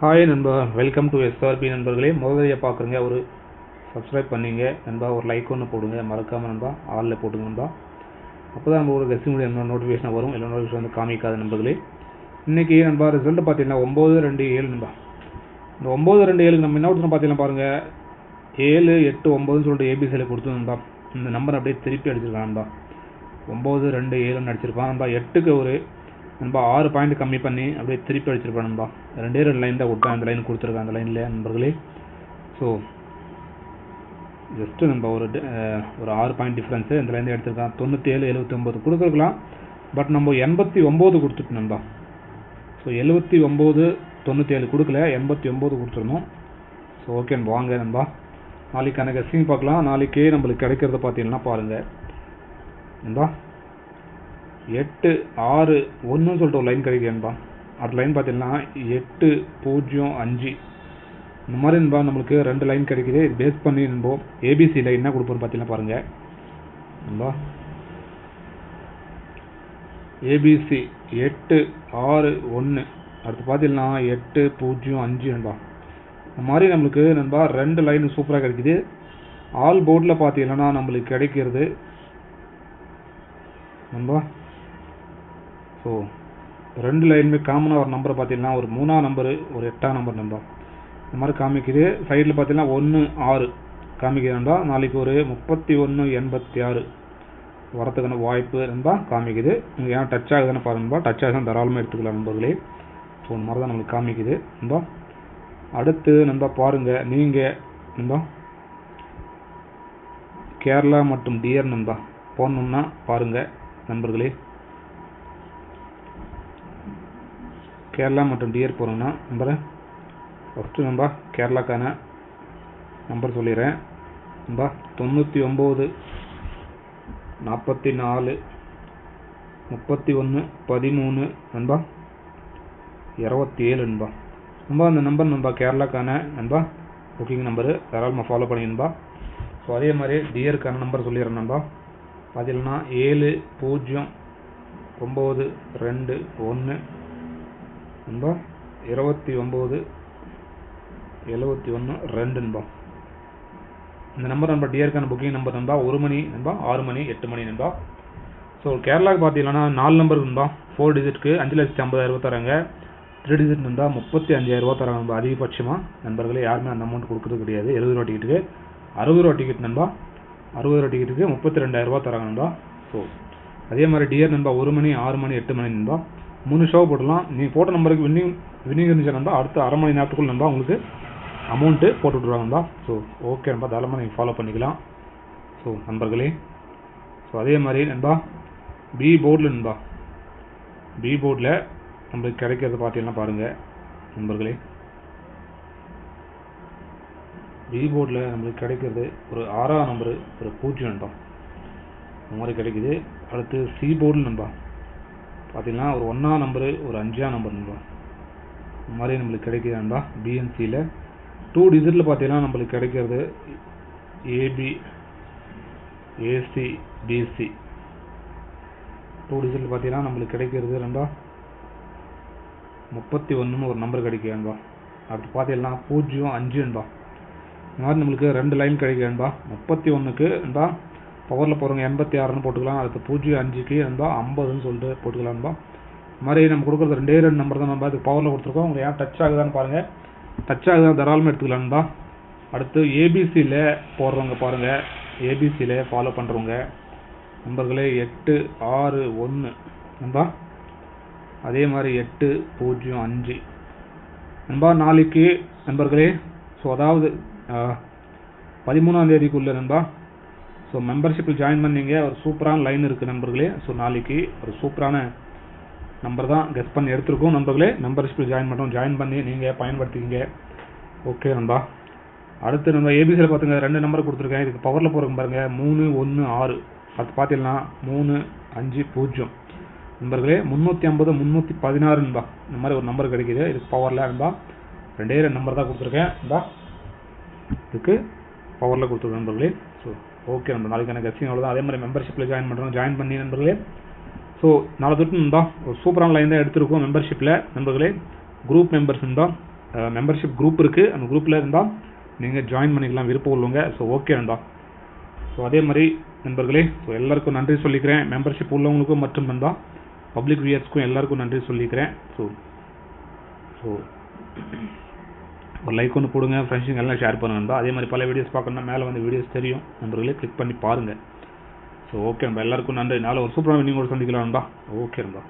Hi நண்பா, welcome to SRP நண்பர்களே. முதல்ல பார்க்குறீங்க, ஒரு சப்ஸ்கிரைப் பண்ணிங்க நண்பா, ஒரு லைக் ஒன்று போடுங்க மறக்காமல் நண்பா, ஆளில் போட்டுங்க நண்பா. அப்போ தான் நம்ம ஒரு ரெஸ்யூமுடைய நோட்டிஃபிகேஷன் வரும், இல்லை நோட்டிஃபிகேஷன் வந்து காமிக்காது நண்பர்களே. இன்றைக்கி நண்பா ரிசல்ட்டு பார்த்தீங்கன்னா 9-2-7 நண்பா. இந்த 9-2-7 நம்ம என்ன கொடுத்தோம் பார்த்தீங்கன்னா பாருங்கள், 7, 8, 9ன்னு சொல்லிட்டு ஏபிசியில் கொடுத்தோம் நண்பா. இந்த நம்பர் அப்படியே திருப்பி அடிச்சிருக்கான் நண்பா. 9-2-7 அடிச்சிருப்பான் நண்பா. 8க்கு ஒரு நண்பா 6 பாயிண்ட் கம்மி பண்ணி அப்படியே திருப்பி அடிச்சிருப்பான் நண்பா. 2 லைன் தான் கொடுத்தேன், அந்த லைன் கொடுத்துருக்கேன் அந்த லைனில் நண்பர்களே. ஸோ ஜஸ்ட்டு நண்பா ஒரு 6 பாயிண்ட் டிஃப்ரென்ஸு இந்த லைன் எடுத்துருக்கான். 97, 79 கொடுத்துருக்கலாம், பட் நம்ம 89 கொடுத்துட்டோம் நண்பா. ஸோ 79, 97 கொடுக்கல, 89 கொடுத்துருந்தோம். ஸோ ஓகே நண்பா, வாங்க நண்பா நாளைக்கான கெஸ்டிங் பார்க்கலாம். நாளைக்கே நம்மளுக்கு கிடைக்கிறத பார்த்தீங்கன்னா பாருங்கள் நண்பா, 8, 6, 1ன்னு சொல்லிட்டு ஒரு லைன் கிடைக்குதுன்பா. அடுத்த லைன் பார்த்தீங்கன்னா 8, 0, 5 இந்த மாதிரி நண்பா நம்மளுக்கு 2 லைன் கிடைக்குது. இது பேஸ் பண்ணி நண்போ ஏபிசியில் என்ன கொடுப்போம்னு பார்த்தீங்கன்னா பாருங்கள் நண்பா, ஏபிசி 8, 6, 1 அடுத்து பார்த்தீங்கன்னா 8, 0, 5 நண்பா. இந்த மாதிரி நம்மளுக்கு நண்பா 2 லைன் சூப்பராக கிடைக்குது. ஆல் போர்டில் பார்த்தீங்கன்னா நம்மளுக்கு கிடைக்கிறது நண்பா. ஸோ 2 லைனுமே காமனாக ஒரு நம்பரை பார்த்தீங்கன்னா ஒரு 3ஆம் நம்பரு, ஒரு 8ஆம் நம்பர் நண்பா. இந்த மாதிரி காமிக்குது. சைடில் பார்த்தீங்கன்னா 1, 6 காமிக்குது நண்பா. நாளைக்கு ஒரு 31, 86 வரத்துக்கான வாய்ப்பு நண்பா காமிக்குது. நீங்கள் ஏன் டச் ஆகுதுன்னு பாருங்க நண்பா. டச் ஆகுதான் தாராளமாக எடுத்துக்கலாம் நண்பர்களே. ஸோ இந்த மாதிரி தான் நம்மளுக்கு காமிக்குது நண்பா. அடுத்து நண்பா பாருங்கள், நீங்கள் நண்பா கேரளா மற்றும் டிஆர் நண்பா போடணும்னா பாருங்கள் நண்பர்களே. கேரளா மற்றும் டிஆர் போகிறோம்னா நம்பரை ஃபஸ்ட்டு நண்பா கேரளாக்கான நம்பர் சொல்லிடுறேன் நண்பா. 99, 44, 31, 13 நண்பா, 27 நண்பா. நண்பா அந்த நம்பர் நண்பா கேரளாக்கான நண்பா புக்கிங் நம்பரு, தாராளமாக ஃபாலோ பண்ணி நண்பா. ஸோ அதே மாதிரி டிஆருக்கான நம்பர் சொல்லிடுறேன் நண்பா. பார்த்தீங்கன்னா 7, 0, 9, 2, 1 நண்பா, 29, 71, 2 நண்பா. இந்த நம்பர் நண்பா டிஆருக்கான புக்கிங் நம்பர் நண்பா. 1 மணி நண்பா, 6 மணி, 8 மணி நண்பா. ஸோ கேரளாவுக்கு பார்த்தீங்கன்னா 4 நம்பர் நண்பா. 4 டிஜிட்க்கு 5,50,000 தராங்க. 3 டிஜிட் நண்பா 35,000 தராங்க நண்பா. அதிகபட்சமாக நண்பர்களே யாருமே அந்த அமௌண்ட் கொடுக்குறது கிடையாது. 70 ரூபா டிக்கெட்டுக்கு 60 ரூபா டிக்கெட் நண்பா. 60 ரூபா டிக்கெட்டுக்கு 32,000 தராங்க நண்பா. ஸோ அதே மாதிரி டிஆர் நண்பா 1 மணி, 6 மணி, 8 மணி நண்பா. 3 ஷோ போடலாம். நீங்கள் போட்ட நம்பருக்கு வின்னிங் இருந்துச்சு நண்பா, அடுத்த அரை மணி நேரத்துக்குள்ள நண்பா உங்களுக்கு அமௌண்ட்டு போட்டு விட்ருவாங்க நண்பா. ஸோ ஓகே நண்பா, தாராளமாக நீங்கள் ஃபாலோ பண்ணிக்கலாம். ஸோ நண்பர்களே, ஸோ அதே மாதிரி நண்பா பி போர்டில் நண்பா, பி போர்டில் நம்மளுக்கு கிடைக்கிறது பார்த்தீங்கன்னா பாருங்கள் நண்பர்களே. பி போர்டில் நம்மளுக்கு கிடைக்கிறது ஒரு 6ஆம் நம்பரு, ஒரு 0 நண்பா. இந்த மாதிரி கிடைக்குது. அடுத்து சி போர்டில் நண்பா பார்த்தீங்கன்னா ஒரு 1ஆம் நம்பரு, ஒரு 5ஆம் நம்பர் நண்பா. இந்த மாதிரி நம்மளுக்கு கிடைக்குது நண்பா. பிஎன்சியில் 2 டிஜிட்டில் பார்த்தீங்கன்னா நம்மளுக்கு கிடைக்கிறது ஏபி, ஏசி, பிசி. 2 டிஜிட்டில் பார்த்தீங்கன்னா நம்மளுக்கு கிடைக்கிறது நண்பா 31ன்னு ஒரு நம்பர் கிடைக்குது நண்பா. அடுத்து பார்த்தீங்கன்னா 0, 5 நண்பா. இந்த மாதிரி நம்மளுக்கு 2 லைன் கிடைக்குது நண்பா. 31க்கு நண்பா பவரில் போகிறவங்க 86ன்னு போட்டுக்கலாம். அடுத்து 0, 5க்கு நண்பா 50ன்னு சொல்லிட்டு போட்டுக்கலாம் நண்பா. இந்த மாதிரி நம்ம கொடுக்குறது 2 நம்பர் தான் நண்பா. இது பவரில் கொடுத்துருக்கோம். உங்களுக்கு ஏன் டச் ஆகுதான்னு பாருங்கள். டச் ஆகுதான் தாராளமாக எடுத்துக்கலாம் நண்பா. அடுத்து ஏபிசியில் போடுறவங்க பாருங்கள், ஏபிசியில் ஃபாலோ பண்ணுறவங்க நண்பர்களே 8, 6, 1 நண்பா. அதே மாதிரி 8, 0, 5 நண்பா. நாளைக்கு நண்பர்களே, ஸோ அதாவது 13ஆம் தேதிக்குள்ளே நண்பா, ஸோ மெம்பர்ஷிப்பில் ஜாயின் பண்ணிங்க. ஒரு சூப்பரான லைன் இருக்குது நண்பர்களே. ஸோ நாளைக்கு ஒரு சூப்பரான நம்பர் தான் கெஸ் பண்ணி எடுத்துருக்கோம் நண்பர்களே. மெம்பர்ஷிப்பில் ஜாயின் பண்ணி நீங்கள் பயன்படுத்திக்கிங்க. ஓகே நண்பா. அடுத்து நம்ம ஏபிசியில் பார்த்துங்க 2 நம்பர் கொடுத்துருக்கேன். இதுக்கு பவரில் போகிறோம் பாருங்கள் 3, 1, 6. அடுத்து பார்த்தீங்கன்னா 3, 5, 0 நண்பர்களே. 350, 316 நண்பா. இந்த மாதிரி ஒரு நம்பர் கிடைக்கிது. இதுக்கு பவரில் நண்பா 2 நம்பர் தான் கொடுத்துருக்கேன் நண்பா. இதுக்கு பவரில் கொடுத்துருக்கேன் நண்பர்களே. ஸோ ஓகே நண்பா, நாளைக்கான கட்சியும் அவ்வளோதான். அதே மாதிரி மெம்பர்ஷிப்பில் ஜாயின் பண்ணி நண்பர்களே. ஸோ நாளை தொட்டு நண்பா ஒரு சூப்பரான லைன் தான் எடுத்திருக்கோம் மெம்பர்ஷிப்பில் நண்பர்களே. குரூப் மெம்பர்ஸ் நண்பா. மெம்பர்ஷிப் குரூப் இருக்குது, அந்த குரூப்பில் இருந்தால் நீங்கள் ஜாயின் பண்ணிக்கலாம் விருப்பம் உள்ளவங்க. ஸோ ஓகே நண்பா. ஸோ அதே மாதிரி நண்பர்களே, ஸோ எல்லாருக்கும் நன்றி சொல்லிக்கிறேன். மெம்பர்ஷிப் உள்ளவங்களுக்கும் மற்றும் நண்பா பப்ளிக் வியூயர்ஸ்க்கும் எல்லாருக்கும் நன்றி சொல்லிக்கிறேன். ஸோ ஒரு லைக் ஒன்று போடுங்க, ஃப்ரெண்ட்ஸுங்க எல்லாம் ஷேர் பண்ணுங்க நண்பா. அதே மாதிரி பல வீடியோஸ் பார்க்கணும்னா மேலே வந்து வீடியோஸ் தெரியும் நண்பர்களே, கிளிக் பண்ணி பாருங்கள். ஸோ ஓகே நண்பா, எல்லாருக்கும் நன்றி. நாளை ஒரு சூப்பரான வினிங்கோடு சந்திக்கலாம் நண்பா. ஓகே நண்பா.